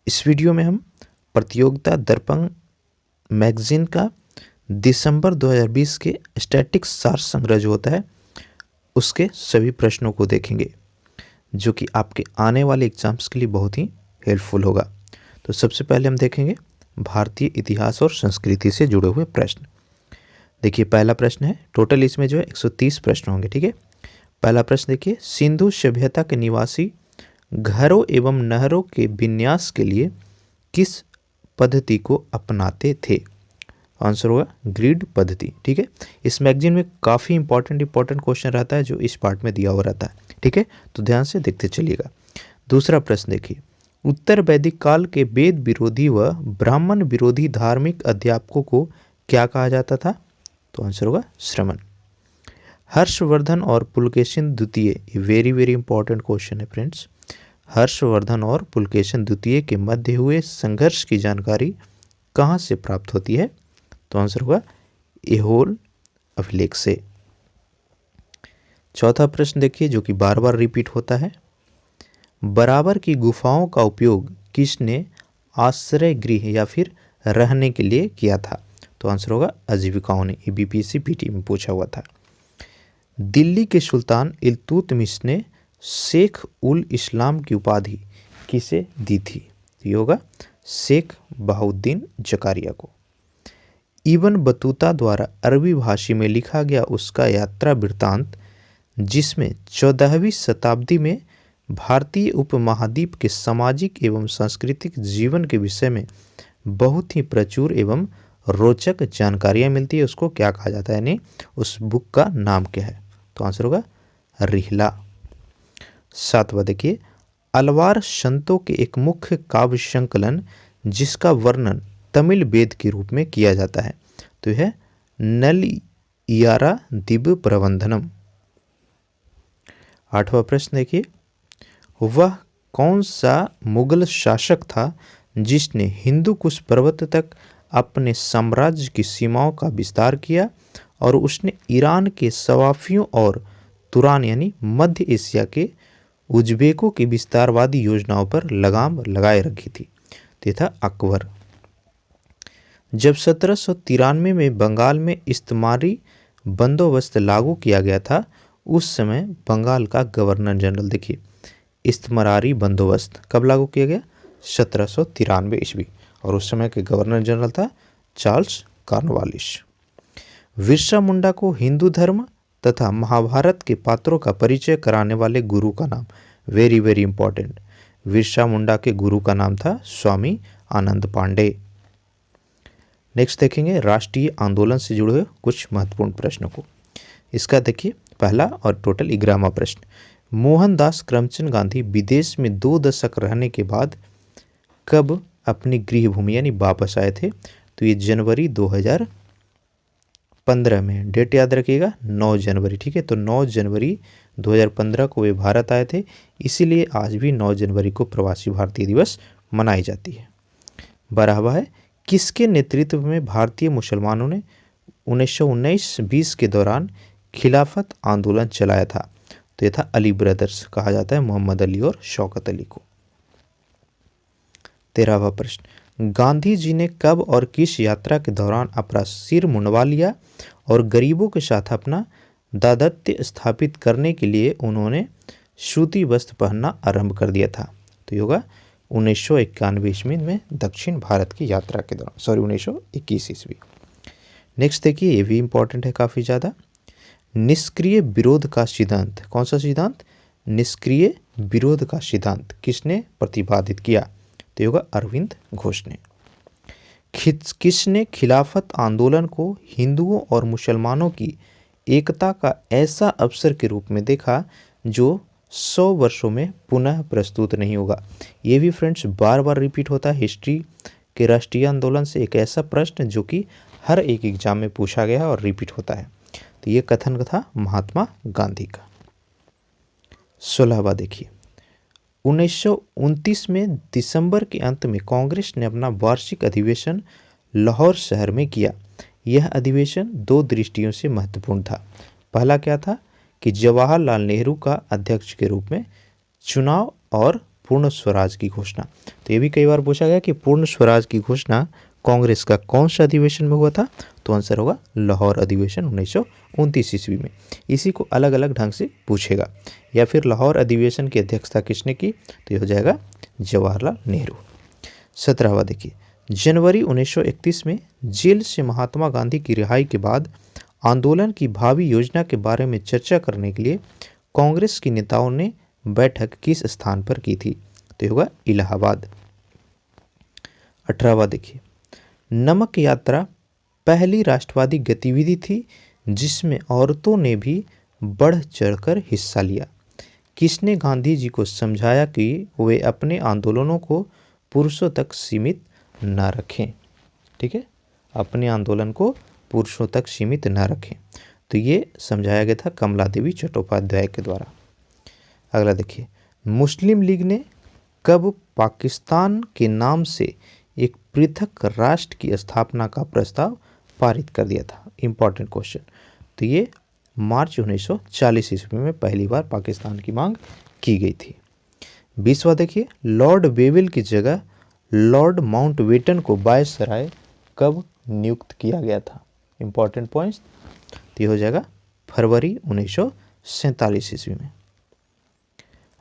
इस वीडियो में हम प्रतियोगिता दर्पण मैगजीन का दिसंबर 2020 के स्टैटिक्स सार संग्रह जो होता है उसके सभी प्रश्नों को देखेंगे, जो कि आपके आने वाले एग्जाम्स के लिए बहुत ही हेल्पफुल होगा। तो सबसे पहले हम देखेंगे भारतीय इतिहास और संस्कृति से जुड़े हुए प्रश्न। देखिए, पहला प्रश्न है, टोटल इसमें जो है 130 प्रश्न होंगे। ठीक है, पहला प्रश्न देखिए, सिंधु सभ्यता के निवासी घरों एवं नहरों के विन्यास के लिए किस पद्धति को अपनाते थे? आंसर होगा ग्रिड पद्धति। ठीक है, इस मैगजीन में काफ़ी इंपॉर्टेंट क्वेश्चन रहता है जो इस पार्ट में दिया हुआ रहता है। ठीक है, तो ध्यान से देखते चलिएगा। दूसरा प्रश्न देखिए, उत्तर वैदिक काल के वेद विरोधी व ब्राह्मण विरोधी धार्मिक अध्यापकों को क्या कहा जाता था? तो आंसर होगा श्रमण। हर्षवर्धन और पुलकेशिन द्वितीय, वेरी वेरी इंपॉर्टेंट क्वेश्चन है फ्रेंड्स। हर्षवर्धन और पुलकेशिन द्वितीय के मध्य हुए संघर्ष की जानकारी कहाँ से प्राप्त होती है? तो आंसर होगा ऐहोल अभिलेख से। चौथा प्रश्न देखिए, जो कि बार बार रिपीट होता है, बराबर की गुफाओं का उपयोग किसने आश्रय गृह या फिर रहने के लिए किया था? तो आंसर होगा आजीविकाओं ने। बीपीएससी पीटी में पूछा हुआ था। दिल्ली के सुल्तान इल्तुतमिश ने शेख उल इस्लाम की उपाधि किसे दी थी? तो ये होगा शेख बहाउद्दीन जकारिया को। इब्न बतूता द्वारा अरबी भाषा में लिखा गया उसका यात्रा वृत्तांत, जिसमें 14वीं शताब्दी में भारतीय उपमहाद्वीप के सामाजिक एवं सांस्कृतिक जीवन के विषय में बहुत ही प्रचुर एवं रोचक जानकारियाँ मिलती है, उसको क्या कहा जाता है, यानी उस बुक का नाम क्या है? तो आंसर होगा रिहला। सातवां देखिए, अलवार संतों के एक मुख्य काव्य संकलन जिसका वर्णन तमिल वेद के रूप में किया जाता है, तो यह नलइयारा दिव्य प्रबंधनम। आठवां प्रश्न देखिए, वह कौन सा मुगल शासक था जिसने हिंदू कुश पर्वत तक अपने साम्राज्य की सीमाओं का विस्तार किया और उसने ईरान के सवाफियों और तुरान यानी मध्य एशिया के उज्बेकों की विस्तारवादी योजनाओं पर लगाम लगाए रखी थी? तो यह था अकबर। जब 1793 में बंगाल में इस्तिमारी बंदोबस्त लागू किया गया था, उस समय बंगाल का गवर्नर जनरल, देखिए इस्तिमारी बंदोबस्त कब लागू किया गया? 1793 ईस्वी, और उस समय के गवर्नर जनरल था चार्ल्स कॉर्नवालिस। बिरसा मुंडा को हिंदू धर्म तथा महाभारत के पात्रों का परिचय कराने वाले गुरु का नाम, very very important, Birsa Munda के गुरु का नाम था स्वामी आनंद पांडे। नेक्स्ट देखेंगे राष्ट्रीय आंदोलन से जुड़े हुए कुछ महत्वपूर्ण प्रश्नों को। इसका देखिए पहला और टोटल 11वां प्रश्न, मोहनदास करमचंद गांधी विदेश में 2 दशक रहने के बाद कब अपनी गृह भूमि यानी वापस आए थे? तो ये जनवरी 2015 में, डेट याद रखिएगा 9 जनवरी। ठीक है, तो 9 जनवरी 2015 को वे भारत आए थे, इसीलिए आज भी 9 जनवरी को प्रवासी भारतीय दिवस मनाई जाती है। 12वां है, किसके नेतृत्व में भारतीय मुसलमानों ने 1919-20 के दौरान खिलाफत आंदोलन चलाया था? तो यह था अली ब्रदर्स, कहा जाता है मोहम्मद अली और शौकत अली को। 13वां प्रश्न, गांधी जी ने कब और किस यात्रा के दौरान अपना सिर मुंडवा लिया और गरीबों के साथ अपना दादत्य स्थापित करने के लिए उन्होंने सूती वस्त्र पहनना आरंभ कर दिया था? तो होगा 1991 ईस्वी में दक्षिण भारत की यात्रा के दौरान, 1921 ईस्वी। नेक्स्ट देखिए, ये भी इंपॉर्टेंट है काफ़ी ज़्यादा, निष्क्रिय विरोध का सिद्धांत, कौन सा सिद्धांत? निष्क्रिय विरोध का सिद्धांत किसने प्रतिपादित किया? तो होगा अरविंद घोष ने। किसने खिलाफत आंदोलन को हिंदुओं और मुसलमानों की एकता का ऐसा अवसर के रूप में देखा जो 100 वर्षों में पुनः प्रस्तुत नहीं होगा? ये भी फ्रेंड्स बार बार रिपीट होता है हिस्ट्री के राष्ट्रीय आंदोलन से, एक ऐसा प्रश्न जो कि हर एक एग्जाम में पूछा गया है और रिपीट होता है। तो ये कथन था महात्मा गांधी का। 16वां देखिए, 1929 में दिसंबर के अंत में कांग्रेस ने अपना वार्षिक अधिवेशन लाहौर शहर में किया। यह अधिवेशन 2 दृष्टियों से महत्वपूर्ण था। पहला क्या था कि जवाहरलाल नेहरू का अध्यक्ष के रूप में चुनाव और पूर्ण स्वराज की घोषणा। तो ये भी कई बार पूछा गया कि पूर्ण स्वराज की घोषणा कांग्रेस का कौन सा अधिवेशन में हुआ था, तो आंसर होगा लाहौर अधिवेशन 1929 ईस्वी में। इसी को अलग अलग ढंग से पूछेगा। या फिर लाहौर अधिवेशन की अध्यक्षता किसने की, तो ये हो जाएगा जवाहरलाल नेहरू। 17वां देखिए, जनवरी 1931 में जेल से महात्मा गांधी की रिहाई के बाद आंदोलन की भावी योजना के बारे में चर्चा करने के लिए कांग्रेस के नेताओं ने बैठक किस स्थान पर की थी, तो होगा इलाहाबाद। 18वां देखिए, नमक यात्रा पहली राष्ट्रवादी गतिविधि थी जिसमें औरतों ने भी बढ़ चढ़कर हिस्सा लिया। किसने गांधी जी को समझाया कि वे अपने आंदोलनों को पुरुषों तक सीमित न रखें। ठीक है, अपने आंदोलन को पुरुषों तक सीमित न रखें। तो ये समझाया गया था कमला देवी चट्टोपाध्याय के द्वारा। अगला देखिए, मुस्लिम लीग ने कब पाकिस्तान के नाम से एक पृथक राष्ट्र की स्थापना का प्रस्ताव पारित कर दिया था। Important question. तो ये मार्च 1940 ईस्वी में पहली बार पाकिस्तान की मांग की गई थी। 20वां देखिए, लॉर्ड वेविल की जगह लॉर्ड माउंटबेटन को वायसराय कब नियुक्त किया गया था। Important points. तो ये हो जाएगा फरवरी 1947 ईस्वी में।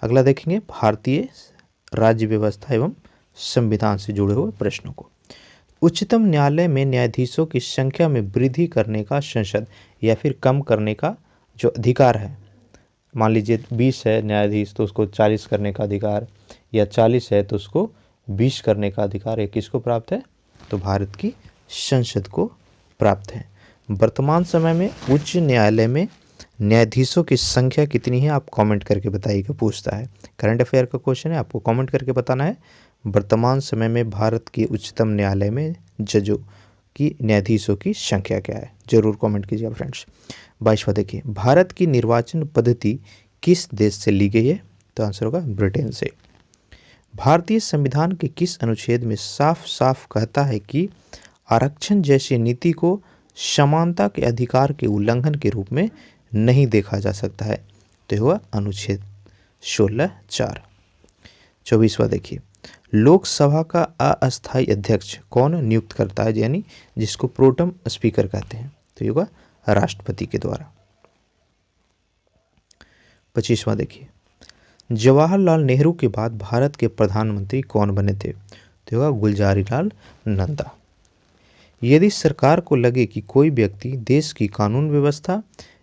अगला देखेंगे भारतीय राज्य व्यवस्था एवं संविधान से जुड़े हुए प्रश्नों को। उच्चतम न्यायालय में न्यायाधीशों की संख्या में वृद्धि करने का संसद या फिर कम करने का जो अधिकार है, मान लीजिए 20 है न्यायाधीश तो उसको 40 करने का अधिकार, या 40 है तो उसको 20 करने का अधिकार, ये किसको प्राप्त है, तो भारत की संसद को प्राप्त है। वर्तमान समय में उच्च न्यायालय में न्यायाधीशों की संख्या कितनी है, आप कमेंट करके बताइएगा। पूछता है, करंट अफेयर का क्वेश्चन है, आपको कमेंट करके बताना है वर्तमान समय में भारत के उच्चतम न्यायालय में जजों की, न्यायाधीशों की संख्या क्या है, जरूर कमेंट कीजिएगा फ्रेंड्स। 22वां देखिए, भारत की निर्वाचन पद्धति किस देश से ली गई है, तो आंसर होगा ब्रिटेन से। भारतीय संविधान के किस अनुच्छेद में साफ साफ कहता है कि आरक्षण जैसी नीति को समानता के अधिकार के उल्लंघन के रूप में नहीं देखा जा सकता है, तो हुआ अनुच्छेद 16(4). 24वां देखिए, लोकसभा का अस्थायी अध्यक्ष कौन नियुक्त करता है, यानी जिसको प्रोटम स्पीकर कहते हैं, तो ये होगा राष्ट्रपति के द्वारा। 25वां देखिए, जवाहरलाल नेहरू के बाद भारत के प्रधानमंत्री कौन बने थे, तो होगा गुलजारीलाल नंदा। यदि सरकार को लगे कि कोई व्यक्ति देश की कानून व्यवस्था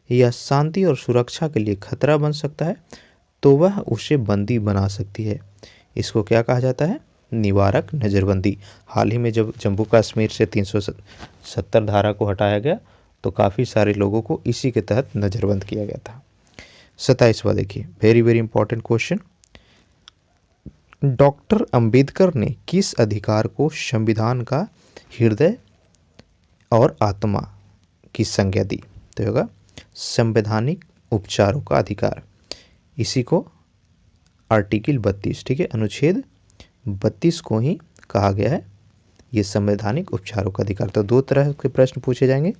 या शांति और सुरक्षा के लिए खतरा बन सकता है तो वह उसे बंदी बना सकती है। इसको क्या कहा जाता है, निवारक नज़रबंदी। हाल ही में जब जम्मू कश्मीर से 370 धारा को हटाया गया तो काफ़ी सारे लोगों को इसी के तहत नज़रबंद किया गया था। 27वां देखिए, very very important question. Doctor Ambedkar ने किस अधिकार को संविधान का हृदय और आत्मा की संज्ञा दी, तो होगा संवैधानिक उपचारों का अधिकार। इसी को आर्टिकल 32, ठीक है, अनुच्छेद 32 को ही कहा गया है ये संवैधानिक उपचारों का अधिकार। तो दो तरह के प्रश्न पूछे जाएंगे,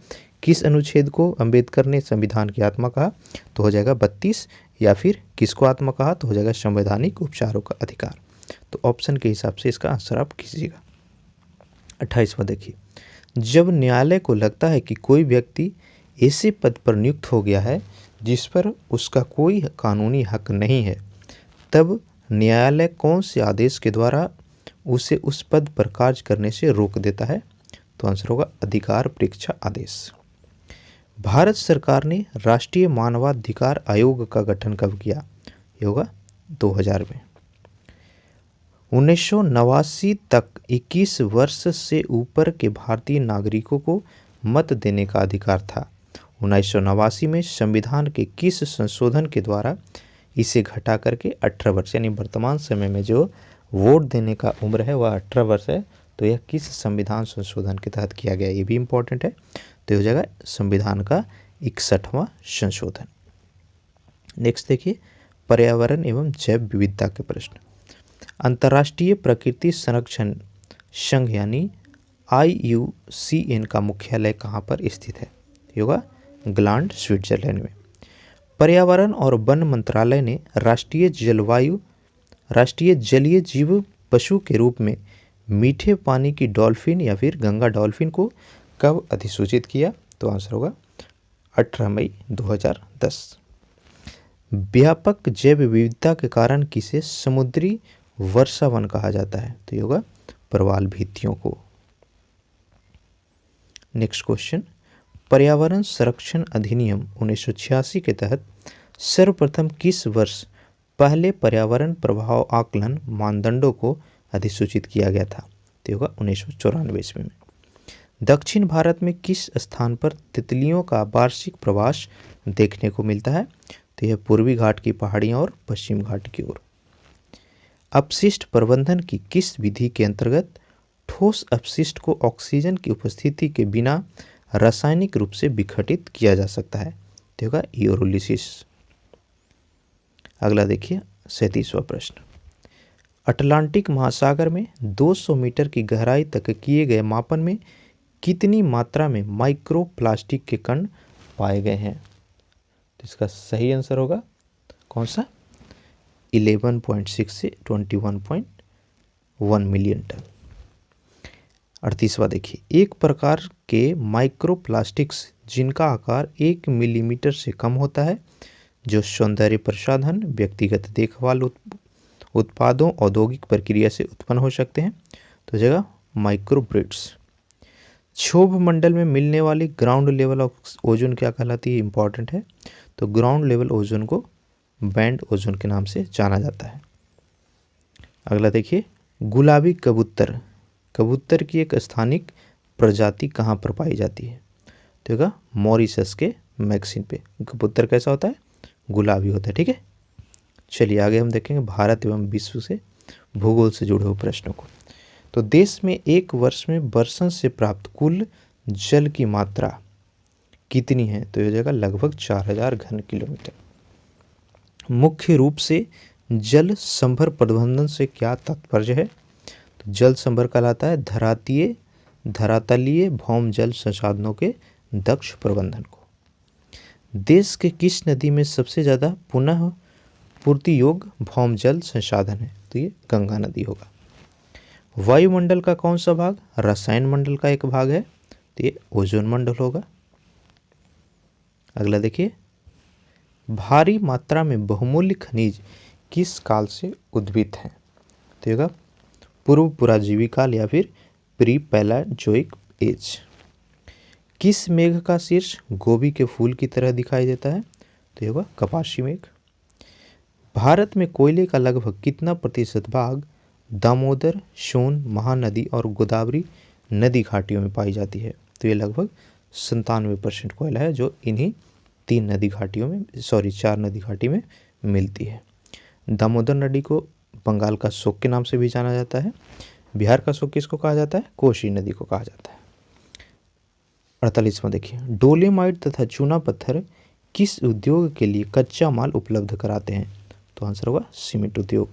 किस अनुच्छेद को अंबेडकर ने संविधान की आत्मा कहा, तो हो जाएगा 32, या फिर किसको आत्मा कहा, तो हो जाएगा संवैधानिक उपचारों का अधिकार। तो ऑप्शन के हिसाब से इसका आंसर आप कीजिएगा। 28वां देखिए, जब न्यायालय को लगता है कि कोई व्यक्ति ऐसे पद पर नियुक्त हो गया है जिस पर उसका कोई कानूनी हक नहीं है, तब न्यायालय कौन से आदेश के द्वारा उसे उस पद पर कार्य करने से रोक देता है, तो आंसर होगा अधिकार परीक्षा आदेश। भारत सरकार ने राष्ट्रीय मानवाधिकार आयोग का गठन कब किया, ये होगा 2000 में। 1989 तक 21 वर्ष से ऊपर के भारतीय नागरिकों को मत देने का अधिकार था। 1989 में संविधान के किस संशोधन के द्वारा इसे घटा करके 18 वर्ष, यानी वर्तमान समय में जो वोट देने का उम्र है वह 18 वर्ष है, तो यह किस संविधान संशोधन के तहत किया गया, ये भी इम्पोर्टेंट है। तो हो जाएगा संविधान का 61वां संशोधन। नेक्स्ट देखिए, पर्यावरण एवं जैव विविधता के प्रश्न। अंतर्राष्ट्रीय प्रकृति संरक्षण संघ यानी IUCN का मुख्यालय कहाँ पर स्थित है, ये होगा ग्लांड, स्विट्जरलैंड में। पर्यावरण और वन मंत्रालय ने राष्ट्रीय जलवायु राष्ट्रीय जलीय जीव पशु के रूप में मीठे पानी की डॉल्फिन या फिर गंगा डॉल्फिन को कब अधिसूचित किया? तो आंसर होगा 18 मई 2010। व्यापक जैव विविधता के कारण किसे समुद्री वर्षावन कहा जाता है? तो ये होगा प्रवाल भित्तियों को। नेक्स्ट क्वेश्चन, पर्यावरण संरक्षण अधिनियम 1986 के तहत सर्वप्रथम किस वर्ष पहले पर्यावरण प्रभाव आकलन मानदंडों को अधिसूचित किया गया था? तो होगा 1994 ईस्वी में। दक्षिण भारत में किस स्थान पर तितलियों का वार्षिक प्रवास देखने को मिलता है? तो यह पूर्वी घाट की पहाड़ियां और पश्चिम घाट की ओर। अपशिष्ट प्रबंधन की किस विधि के अंतर्गत ठोस अपशिष्ट को ऑक्सीजन की उपस्थिति के बिना रासायनिक रूप से विघटित किया जा सकता है? तो होगा यूरोलिसिस। अगला देखिए 37वां प्रश्न, अटलांटिक महासागर में 200 मीटर की गहराई तक किए गए मापन में कितनी मात्रा में माइक्रो प्लास्टिक के कण पाए गए हैं? तो इसका सही आंसर होगा कौन सा? 11.6 से 21.1 मिलियन टन। 38वां देखिए, एक प्रकार के माइक्रो प्लास्टिक्स जिनका आकार 1 मिलीमीटर से कम होता है, जो सौंदर्य प्रसाधन, व्यक्तिगत देखभाल उत्पादों, औद्योगिक प्रक्रिया से उत्पन्न हो सकते हैं। तो जगह माइक्रोब्रिड्स। क्षोभ मंडल में मिलने वाली ग्राउंड लेवल ऑफ ओजोन क्या कहलाती है? इंपॉर्टेंट है। तो ग्राउंड लेवल ओजोन को बैंड ओजोन के नाम से जाना जाता है। अगला देखिए, गुलाबी कबूतर, कबूतर की एक स्थानिक प्रजाति कहाँ पर पाई जाती है? तो होगा मॉरिशस के मैक्सिन पे। कबूतर कैसा होता है? गुलाबी होता है। ठीक है, चलिए आगे हम देखेंगे भारत एवं विश्व से भूगोल से जुड़े हुए प्रश्नों को। तो देश में एक वर्ष में बरसात से प्राप्त कुल जल की मात्रा कितनी है? तो यह जगह लगभग 4000 घन किलोमीटर। मुख्य रूप से जल संभर प्रबंधन से क्या तात्पर्य है? तो जल संभर कहलाता है धरातलीय भौम जल संसाधनों के दक्ष प्रबंधन को। देश के किस नदी में सबसे ज़्यादा पुनः पूर्ति योग्य भौम जल संसाधन है? तो ये गंगा नदी होगा। वायुमंडल का कौन सा भाग रसायन मंडल का एक भाग है? तो ये ओजोन मंडल होगा। अगला देखिए, भारी मात्रा में बहुमूल्य खनिज किस काल से उद्भित हैं? तो होगा पूर्व पुराजीवी काल या फिर प्री पैलाजोइक एज। किस मेघ का शीर्ष गोभी के फूल की तरह दिखाई देता है? तो होगा कपासी मेघ। भारत में कोयले का लगभग कितना प्रतिशत भाग दामोदर, सोन, महानदी और गोदावरी नदी घाटियों में पाई जाती है? तो ये लगभग 97% कोयला है जो इन्हीं 4 नदी घाटी में मिलती है। दामोदर नदी को बंगाल का शोक के नाम से भी जाना जाता है। बिहार का शोक किसको कहा जाता है? कोसी नदी को कहा जाता है। 48वां देखिए, डोलेमाइट तथा चूना पत्थर किस उद्योग के लिए कच्चा माल उपलब्ध कराते हैं? तो आंसर होगा सीमेंट उद्योग।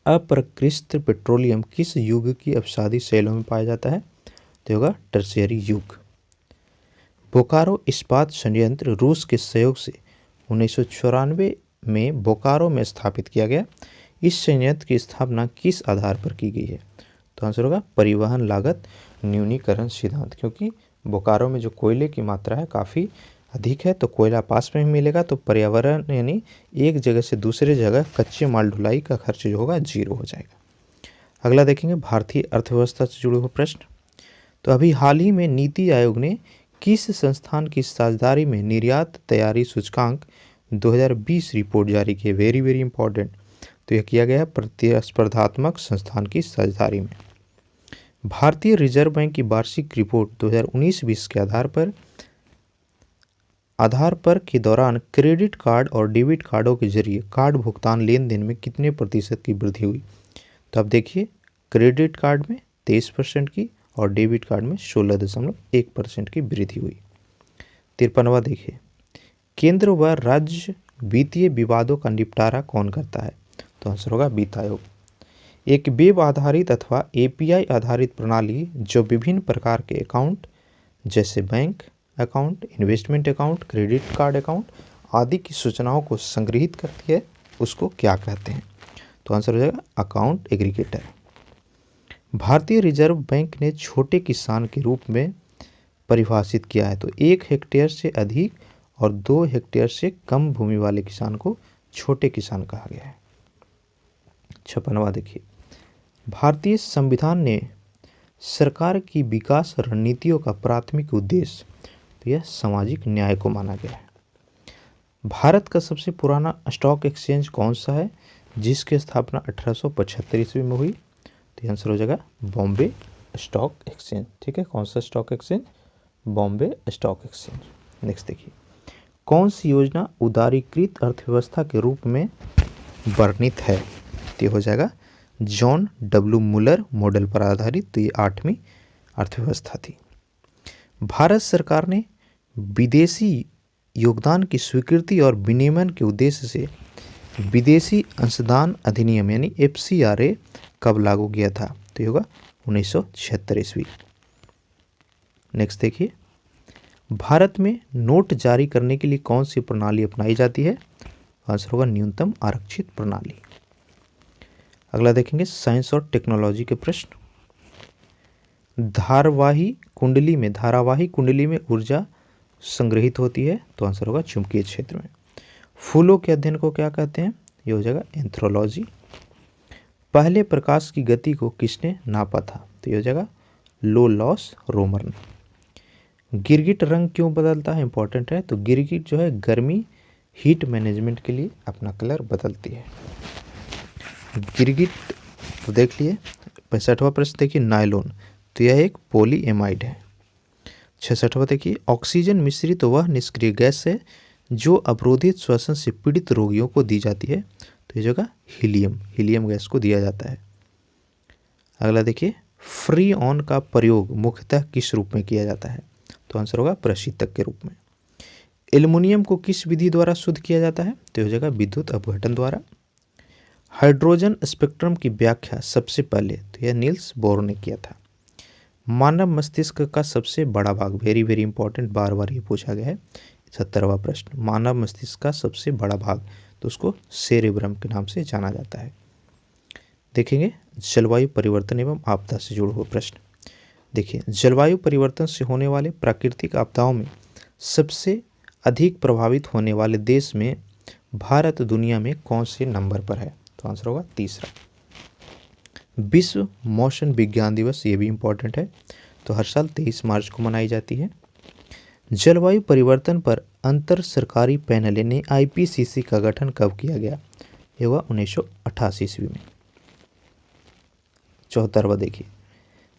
अपरकृष्ट पेट्रोलियम किस युग की अपसादी शैलों में पाया जाता है? तो होगा टर्शियरी युग। बोकारो इस्पात संयंत्र रूस के सहयोग से 1994 में बोकारो में स्थापित किया गया। इस संयंत्र की स्थापना किस आधार पर की गई है? तो आंसर होगा परिवहन लागत न्यूनीकरण सिद्धांत, क्योंकि बोकारो में जो कोयले की मात्रा है काफ़ी अधिक है, तो कोयला पास में ही मिलेगा, तो पर्यावरण यानी एक जगह से दूसरे जगह कच्चे माल ढुलाई का खर्च जो होगा 0 हो जाएगा। अगला देखेंगे भारतीय अर्थव्यवस्था से जुड़े हुए प्रश्न। तो अभी हाल ही में नीति आयोग ने किस संस्थान की साझेदारी में निर्यात तैयारी सूचकांक 2020 रिपोर्ट जारी की? Very very important. तो यह किया गया प्रतिस्पर्धात्मक संस्थान की साझेदारी में। भारतीय रिजर्व बैंक की वार्षिक रिपोर्ट 2019-20 के आधार पर के दौरान क्रेडिट कार्ड और डेबिट कार्डों के जरिए कार्ड भुगतान लेन देन में कितने प्रतिशत की वृद्धि हुई? तो अब देखिए, क्रेडिट कार्ड में 23% की और डेबिट कार्ड में 16.1% की वृद्धि हुई। 53वां देखिए, केंद्र व राज्य वित्तीय विवादों का निपटारा कौन करता है? तो आंसर होगा वित्त आयोग। एक वेब आधारित अथवा API आधारित प्रणाली जो विभिन्न प्रकार के अकाउंट जैसे bank account, investment account, credit card account आदि की सूचनाओं को संग्रहित करती है, उसको क्या कहते हैं? तो आंसर हो जाएगा अकाउंट एग्रीगेटर। भारतीय रिजर्व बैंक ने छोटे किसान के रूप में परिभाषित किया है, तो 1 हेक्टेयर से अधिक और 2 हेक्टेयर से कम भूमि वाले किसान को छोटे किसान कहा गया है। 56वां देखिए, भारतीय संविधान ने सरकार की विकास रणनीतियों का प्राथमिक उद्देश्य, तो यह सामाजिक न्याय को माना गया है। भारत का सबसे पुराना स्टॉक एक्सचेंज कौन सा है जिसकी स्थापना 1875 ईस्वी में हुई? तो आंसर हो जाएगा बॉम्बे स्टॉक एक्सचेंज। ठीक है, कौन सा stock exchange? Bombay stock exchange. Next देखिए, कौन सी योजना उदारीकृत अर्थव्यवस्था के रूप में वर्णित है? तो हो जाएगा जॉन डब्ल्यू मुलर मॉडल पर आधारित, तो ये 8वीं अर्थव्यवस्था थी। भारत सरकार ने विदेशी योगदान की स्वीकृति और विनियमन के उद्देश्य से विदेशी अंशदान अधिनियम यानी FCRA कब लागू किया था? तो ये होगा 1976 ईस्वी। नेक्स्ट देखिए, भारत में नोट जारी करने के लिए कौन सी प्रणाली अपनाई जाती है? आंसर होगा न्यूनतम आरक्षित प्रणाली। अगला देखेंगे साइंस और टेक्नोलॉजी के प्रश्न। धारावाही कुंडली में ऊर्जा संग्रहित होती है, तो आंसर होगा चुंबकीय क्षेत्र में। फूलों के अध्ययन को क्या कहते हैं? ये हो जाएगा एंथ्रोलॉजी। पहले प्रकाश की गति को किसने नापा था? तो ये हो जाएगा लो लॉस रोमर ने। गिरगिट रंग क्यों बदलता है? इंपॉर्टेंट है। तो गिरगिट जो है गर्मी हीट मैनेजमेंट के लिए अपना कलर बदलती है। गिरगिट तो देख लिए। 65वां प्रश्न देखिए, नायलॉन, तो यह एक पॉलीएमाइड है। 66वां देखिए, ऑक्सीजन मिश्रित वह निष्क्रिय गैस है जो अवरोधित श्वसन से पीड़ित रोगियों को दी जाती है, तो ये जगह हीलियम गैस को दिया जाता है। अगला देखिए, फ्री ऑन का प्रयोग मुख्यतः किस रूप में किया जाता है? तो आंसर होगा प्रशीतक के रूप में। एल्युमिनियम को किस विधि द्वारा शुद्ध किया जाता है? तो यह जगह विद्युत अपघटन द्वारा। हाइड्रोजन स्पेक्ट्रम की व्याख्या सबसे पहले तो यह नील्स बोर ने किया था। मानव मस्तिष्क का सबसे बड़ा भाग, वेरी वेरी इंपॉर्टेंट, बार बार ये पूछा गया है। 70वां प्रश्न, मानव मस्तिष्क का सबसे बड़ा भाग, तो उसको सेरेब्रम के नाम से जाना जाता है। देखेंगे जलवायु परिवर्तन एवं आपदा से जुड़े हुए प्रश्न। देखिए, जलवायु परिवर्तन से होने वाले प्राकृतिक आपदाओं में सबसे अधिक प्रभावित होने वाले देश में भारत दुनिया में कौन से नंबर पर है? तो आंसर होगा तीसरा। विश्व मौसम विज्ञान दिवस, ये भी इम्पोर्टेंट है, तो हर साल 23 मार्च को मनाई जाती है। जलवायु परिवर्तन पर अंतर सरकारी पैनल यानी IPCC का गठन कब किया गया? ये हुआ 1988 ईस्वी में। 74वां देखिए,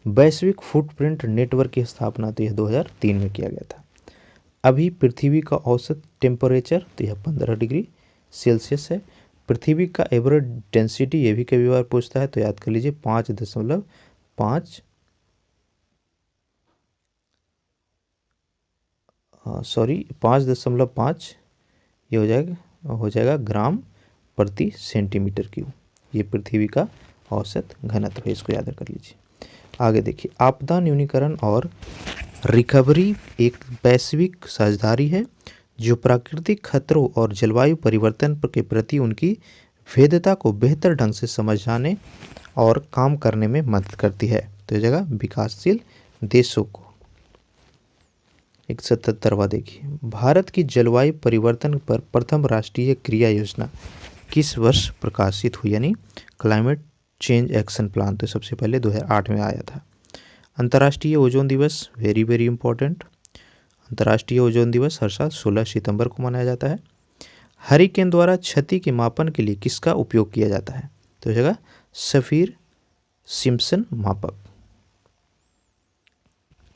वैश्विक फुटप्रिंट नेटवर्क की स्थापना तो यह 2003 में किया गया था। अभी पृथ्वी का औसत टेम्परेचर तो यह 15 डिग्री सेल्सियस है। पृथ्वी का एवरेज डेंसिटी ये भी कई बार पूछता है, तो याद कर लीजिए 5.5 ये हो जाएगा ग्राम प्रति सेंटीमीटर क्यूब। ये पृथ्वी का औसत घनत्व है, इसको याद कर लीजिए। आगे देखिए, आपदा न्यूनीकरण और रिकवरी एक वैश्विक साझेदारी है जो प्राकृतिक खतरों और जलवायु परिवर्तन के प्रति उनकी भेद्यता को बेहतर ढंग से समझने और काम करने में मदद करती है। तो ये जगह विकासशील देशों को। 77वां देखिए, भारत की जलवायु परिवर्तन पर प्रथम राष्ट्रीय क्रिया योजना किस वर्ष प्रकाशित हुई, यानी क्लाइमेट चेंज एक्शन प्लान? तो सबसे पहले 2008 में आया था। अंतर्राष्ट्रीय ओजोन दिवस, वेरी वेरी इंपॉर्टेंट, अंतर्राष्ट्रीय ओजोन दिवस हर साल 16 सितंबर को मनाया जाता है। हरिकेन द्वारा क्षति के मापन के लिए किसका उपयोग किया जाता है? तो जगह सफीर सिम्पसन मापक।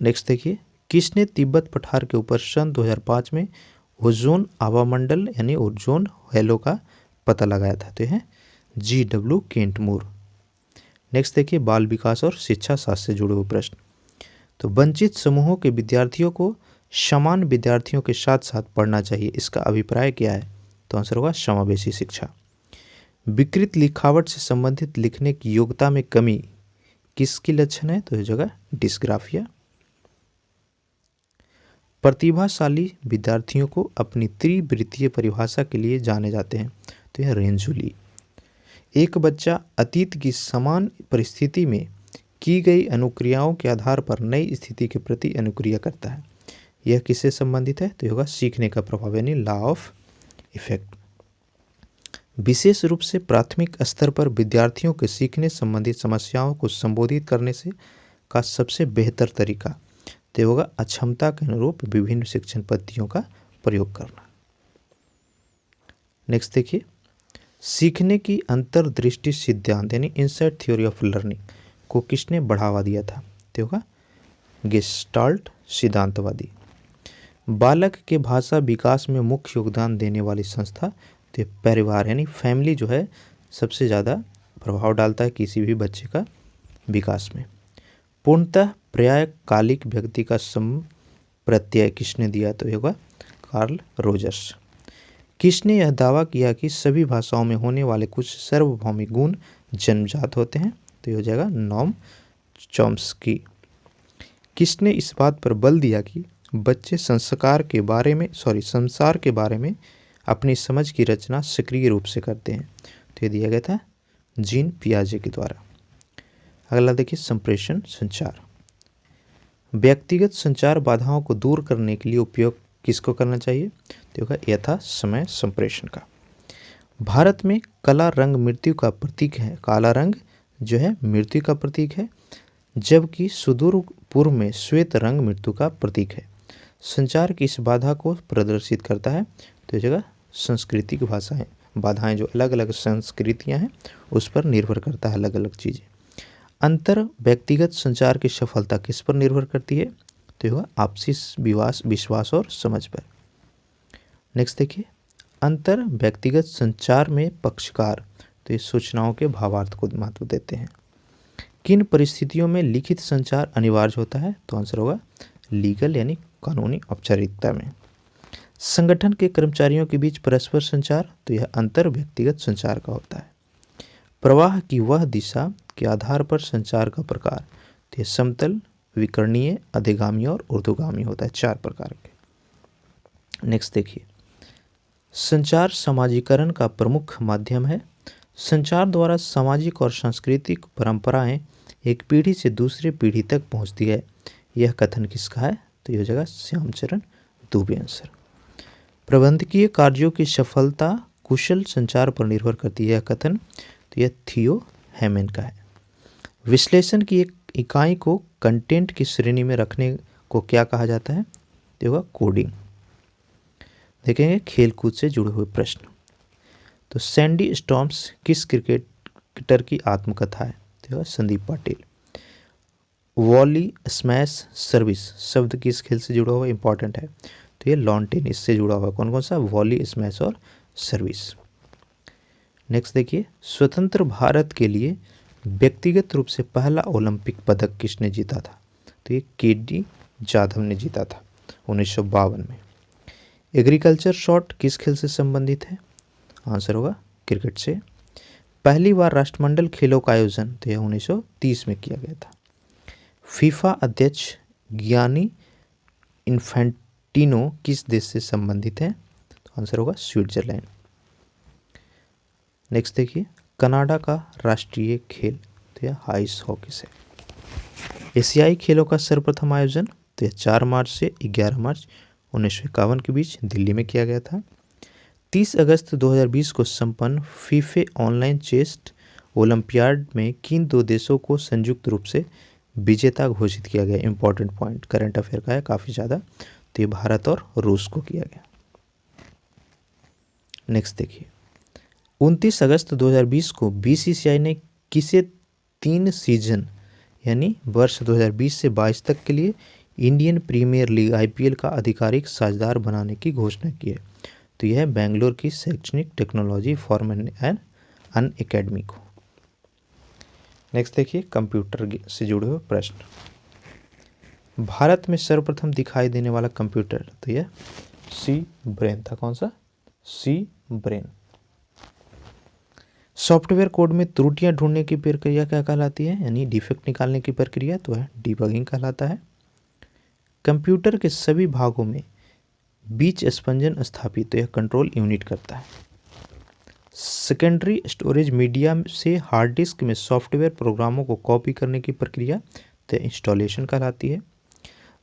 नेक्स्ट देखिए, किसने तिब्बत पठार के ऊपर सन 2005 में ओजोन आवामंडल यानी ओजोन हेलो का पता लगाया था? तो यह GW केंटमूर। नेक्स्ट देखिए, बाल विकास और शिक्षा शास्त्र से जुड़े हुए प्रश्न। तो वंचित समूहों के विद्यार्थियों को समान विद्यार्थियों के साथ साथ पढ़ना चाहिए, इसका अभिप्राय क्या है? तो आंसर होगा समावेशी शिक्षा। विकृत लिखावट से संबंधित लिखने की योग्यता में कमी किसकी लक्षण है? तो यह जगह डिस्ग्राफिया। प्रतिभाशाली विद्यार्थियों को अपनी त्रिवृत्तीय परिभाषा के लिए जाने जाते हैं, तो यह रेंजुली। एक बच्चा अतीत की समान परिस्थिति में की गई अनुक्रियाओं के आधार पर नई स्थिति के प्रति अनुक्रिया करता है। यह किससे संबंधित है? तो होगा सीखने का प्रभाव यानी लॉ ऑफ इफेक्ट। विशेष रूप से प्राथमिक स्तर पर विद्यार्थियों के सीखने संबंधित समस्याओं को संबोधित करने से का सबसे बेहतर तरीका तो होगा अक्षमता के अनुरूप विभिन्न शिक्षण पद्धतियों का प्रयोग करना। नेक्स्ट देखिए, सीखने की अंतर्दृष्टि सिद्धांत यानी इनसाइट थ्योरी ऑफ लर्निंग को किसने बढ़ावा दिया था? तो होगा गेस्टाल्ट सिद्धांतवादी। बालक के भाषा विकास में मुख्य योगदान देने वाली संस्था तो परिवार यानी फैमिली जो है सबसे ज़्यादा प्रभाव डालता है किसी भी बच्चे का विकास में। पूर्णतः पर्यायकालिक व्यक्ति का प्रत्यय किसने दिया? तो होगा कार्ल रोजर्स। किसने यह दावा किया कि सभी भाषाओं में होने वाले कुछ सार्वभौमिक गुण जन्मजात होते हैं? तो ये हो जाएगा नोम चॉम्स्की। किसने इस बात पर बल दिया कि बच्चे संस्कार के बारे में संसार के बारे में अपनी समझ की रचना सक्रिय रूप से करते हैं? तो ये दिया गया था जीन पियाजे के द्वारा। अगला देखिए, संप्रेषण संचार। व्यक्तिगत संचार बाधाओं को दूर करने के लिए उपयोग किसको करना चाहिए? तो होगा यथा समय संप्रेषण का। भारत में काला रंग मृत्यु का प्रतीक है, काला रंग जो है मृत्यु का प्रतीक है, जबकि सुदूर पूर्व में श्वेत रंग मृत्यु का प्रतीक है। संचार की इस बाधा को प्रदर्शित करता है। तो जगह सांस्कृतिक भाषाएं बाधाएं जो अलग अलग संस्कृतियां हैं उस पर निर्भर करता है अलग अलग चीज़ें। अंतर व्यक्तिगत संचार की सफलता किस पर निर्भर करती है? तो होगा आपसी विश्वास और समझ पर। नेक्स्ट देखिए, अंतर व्यक्तिगत संचार में पक्षकार तो ये सूचनाओं के भावार्थ को महत्व देते हैं। किन परिस्थितियों में लिखित संचार अनिवार्य होता है? तो आंसर होगा लीगल यानी कानूनी औपचारिकता में। संगठन के कर्मचारियों के बीच परस्पर संचार तो यह अंतर व्यक्तिगत संचार का होता है। प्रवाह की वह दिशा के आधार पर संचार का प्रकार तो यह समतल, विकर्णीय, अधिगामी और ऊर्ध्वगामी होता है, 4 प्रकार के। नेक्स्ट देखिए, संचार समाजीकरण का प्रमुख माध्यम है। संचार द्वारा सामाजिक और सांस्कृतिक परंपराएं एक पीढ़ी से दूसरे पीढ़ी तक पहुंचती है। यह कथन किसका है? तो यह हो जाएगा श्यामचरण दुबे आंसर। प्रबंधकीय कार्यों की सफलता कुशल संचार पर निर्भर करती है। यह कथन तो यह थियो हेमन का है। विश्लेषण की एक इकाई को कंटेंट की श्रेणी में रखने को क्या कहा जाता है? तो होगा कोडिंग। देखेंगे खेलकूद से जुड़े हुए प्रश्न। तो सैंडी स्टॉर्म्स किस क्रिकेटर की आत्मकथा है? तो होगा Sandeep Patil. Volley smash service शब्द किस खेल से जुड़ा हुआ इंपॉर्टेंट है? तो ये लॉन टेनिस से जुड़ा हुआ। कौन कौन सा? वॉली स्मैश और सर्विस। नेक्स्ट देखिए, स्वतंत्र भारत के लिए व्यक्तिगत रूप से पहला ओलंपिक पदक किसने जीता था? तो ये के.डी. जाधव ने जीता था 1952 में। एग्रीकल्चर शॉट किस खेल से संबंधित है? आंसर होगा क्रिकेट से। पहली बार राष्ट्रमंडल खेलों का आयोजन तो यह 1930 में किया गया था। फीफा अध्यक्ष गियानी इन्फेंटिनो किस देश से संबंधित है? तो आंसर होगा स्विट्जरलैंड। नेक्स्ट देखिए, कनाडा का राष्ट्रीय खेल तो यह आइस हॉकी से। एशियाई खेलों का सर्वप्रथम आयोजन तो यह 4 मार्च से 11 मार्च 1951 के बीच दिल्ली में किया गया था। 30 अगस्त 2020 को संपन्न फीफे ऑनलाइन चेस ओलंपियाड में किन 2 देशों को संयुक्त रूप से विजेता घोषित किया गया? इंपॉर्टेंट पॉइंट करंट अफेयर का है काफ़ी ज़्यादा। तो ये भारत और रूस को किया गया। नेक्स्ट देखिए, 29 अगस्त 2020 को बीसीसीआई ने किसे 3 सीजन यानी वर्ष 2020 से 22 तक के लिए इंडियन प्रीमियर लीग आईपीएल का आधिकारिक साझेदार बनाने की घोषणा की है? तो यह है बेंगलोर की शैक्षणिक technology form and Unacademy को। नेक्स्ट देखिए, कंप्यूटर से जुड़े हुए प्रश्न। भारत में सर्वप्रथम दिखाई देने वाला कंप्यूटर तो यह सी ब्रेन था। कौन सा? सी ब्रेन। सॉफ्टवेयर कोड में त्रुटियां ढूंढने की प्रक्रिया क्या कहलाती है? यानी डिफेक्ट निकालने की प्रक्रिया तो है डिबगिंग कहलाता है। कंप्यूटर के सभी भागों में बीच स्पंजन स्थापित तो यह कंट्रोल यूनिट करता है। सेकेंडरी स्टोरेज मीडिया से हार्ड डिस्क में सॉफ्टवेयर प्रोग्रामों को कॉपी करने की प्रक्रिया तो इंस्टॉलेशन कहलाती है।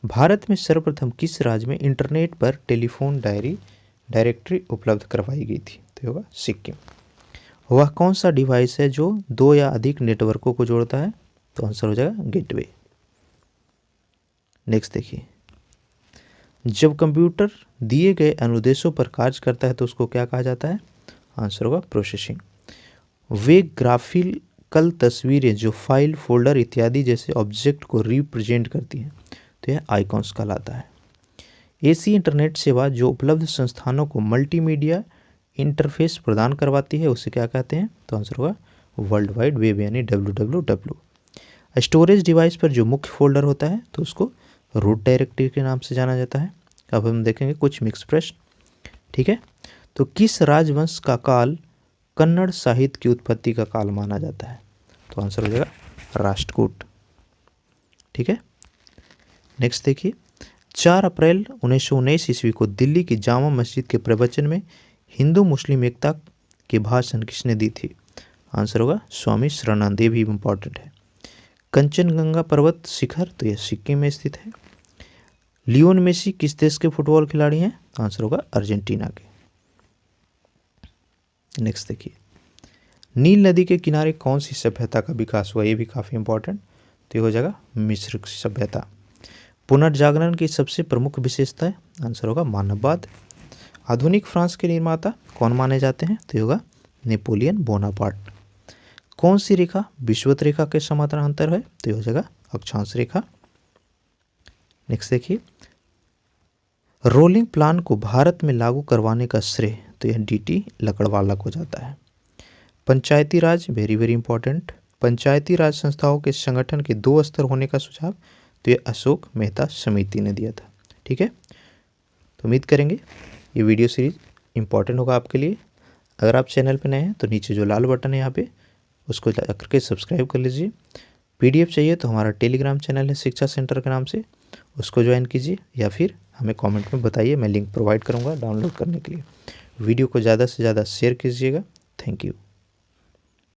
भारत में सर्वप्रथम किस राज्य में इंटरनेट पर टेलीफोन डायरेक्टरी उपलब्ध करवाई गई थी? तो होगा सिक्किम। वह कौन सा डिवाइस है जो 2 या अधिक नेटवर्कों को जोड़ता है? तो आंसर हो जाएगा गेटवे। नेक्स्ट देखिए, जब कंप्यूटर दिए गए अनुदेशों पर कार्य करता है तो उसको क्या कहा जाता है? आंसर होगा प्रोसेसिंग। वे ग्राफिकल तस्वीरें जो फाइल, फोल्डर इत्यादि जैसे ऑब्जेक्ट को रिप्रेजेंट करती हैं तो यह आइकॉन्स कहलाता है। ऐसी इंटरनेट सेवा जो उपलब्ध संस्थानों को मल्टीमीडिया इंटरफेस प्रदान करवाती है उसे क्या कहते हैं? तो आंसर होगा वर्ल्ड वाइड वेब यानी WWW। स्टोरेज डिवाइस पर जो मुख्य फोल्डर होता है तो उसको रूट डायरेक्टरी के नाम से जाना जाता है। अब हम देखेंगे कुछ मिक्स प्रश्न। ठीक है, तो किस राजवंश का काल कन्नड़ साहित्य की उत्पत्ति का काल माना जाता है? तो आंसर हो जाएगा राष्ट्रकूट। ठीक है, नेक्स्ट देखिए, 4 अप्रैल 1919 ईस्वी को दिल्ली की जामा मस्जिद के प्रवचन में हिंदू मुस्लिम एकता के भाषण किसने दी थी? आंसर होगा स्वामी शरणानंद। ये भी इम्पॉर्टेंट है। कंचनजंगा पर्वत शिखर तो यह सिक्किम में स्थित है। लियोन मेसी किस देश के फुटबॉल खिलाड़ी हैं? आंसर होगा अर्जेंटीना के। नेक्स्ट देखिए, नील नदी के किनारे कौन सी सभ्यता का विकास हुआ? ये भी काफ़ी इंपॉर्टेंट, तो ये हो जाएगा मिस्र सभ्यता। पुनर्जागरण की सबसे प्रमुख विशेषता है? आंसर होगा मानववाद। आधुनिक फ्रांस के निर्माता कौन माने जाते हैं? तो ये होगा नेपोलियन बोनापार्ट। कौन सी रेखा विषुवत रेखा के समानांतर है? तो ये हो जाएगा अक्षांश रेखा। नेक्स्ट देखिए, रोलिंग प्लान को भारत में लागू करवाने का श्रेय तो यह DT लकड़वाला को जाता है। पंचायती राज वेरी वेरी इंपॉर्टेंट। पंचायती राज संस्थाओं के संगठन के 2 स्तर होने का सुझाव तो ये अशोक मेहता समिति ने दिया था। ठीक है, तो उम्मीद करेंगे ये वीडियो सीरीज इंपॉर्टेंट होगा आपके लिए। अगर आप चैनल पर नए हैं तो नीचे जो लाल बटन है यहाँ पे उसको जाकर के सब्सक्राइब कर लीजिए। PDF चाहिए तो हमारा टेलीग्राम चैनल है शिक्षा सेंटर के नाम से, उसको ज्वाइन कीजिए या फिर हमें कमेंट में बताइए, मैं लिंक प्रोवाइड करूँगा डाउनलोड करने के लिए। वीडियो को ज़्यादा से ज़्यादा शेयर कीजिएगा। Thank you.